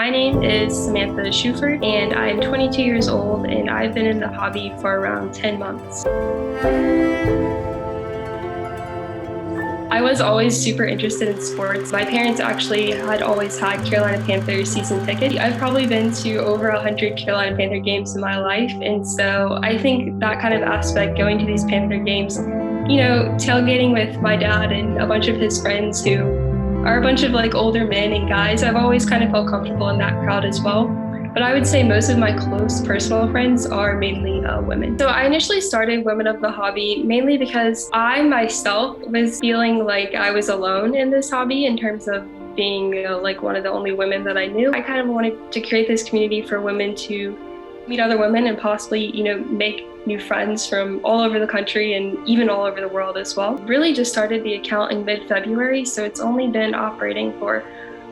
My name is Samantha Shuford, and I'm 22 years old, and I've been in the hobby for around 10 months. I was always super interested in sports. My parents actually had always had Carolina Panthers season tickets. I've probably been to over 100 Carolina Panther games in my life, and so I think that kind of aspect, going to these Panther games, tailgating with my dad and a bunch of his friends who are a bunch of older men and guys, I've always kind of felt comfortable in that crowd as well. But I would say most of my close personal friends are mainly women. So I initially started Women of the Hobby mainly because I myself was feeling like I was alone in this hobby in terms of being one of the only women that I knew. I kind of wanted to create this community for women to meet other women and possibly make new friends from all over the country and even all over the world as well. Really just started the account in mid-February, so it's only been operating for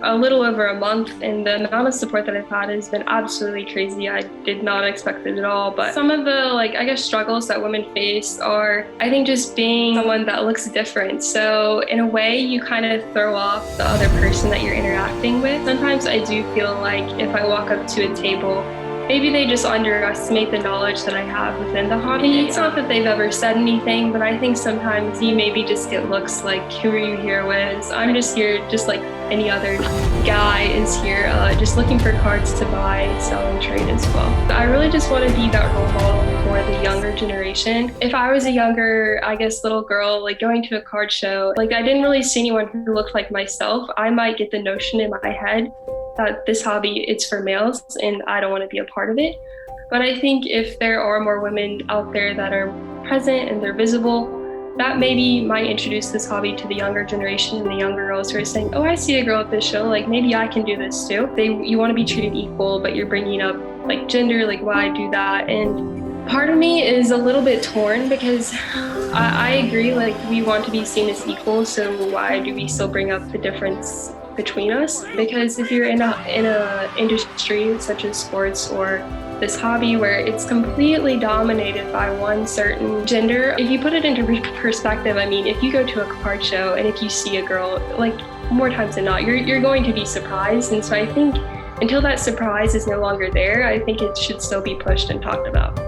a little over a month, and the amount of support that I've had has been absolutely crazy. I did not expect it at all, but some of the struggles that women face are, I think, just being someone that looks different. So in a way, you kind of throw off the other person that you're interacting with. Sometimes I do feel like if I walk up to a table, maybe they just underestimate the knowledge that I have within the hobby. It's not that they've ever said anything, but I think sometimes you maybe just get looks like, who are you here with? I'm just here just like any other guy is here, just looking for cards to buy, sell, and trade as well. I really just want to be that role model for the younger generation. If I was a younger, little girl, going to a card show, I didn't really see anyone who looked like myself, I might get the notion in my head that this hobby, it's for males and I don't want to be a part of it. But I think if there are more women out there that are present and they're visible, that maybe might introduce this hobby to the younger generation and the younger girls who are saying, oh, I see a girl at this show, maybe I can do this too. You want to be treated equal, but you're bringing up gender, why do that? And part of me is a little bit torn because I agree, we want to be seen as equal, so why do we still bring up the difference between us? Because if you're in a industry such as sports or this hobby where it's completely dominated by one certain gender, if you put it into perspective, if you go to a card show and if you see a girl, more times than not, you're going to be surprised. And so I think until that surprise is no longer there, I think it should still be pushed and talked about.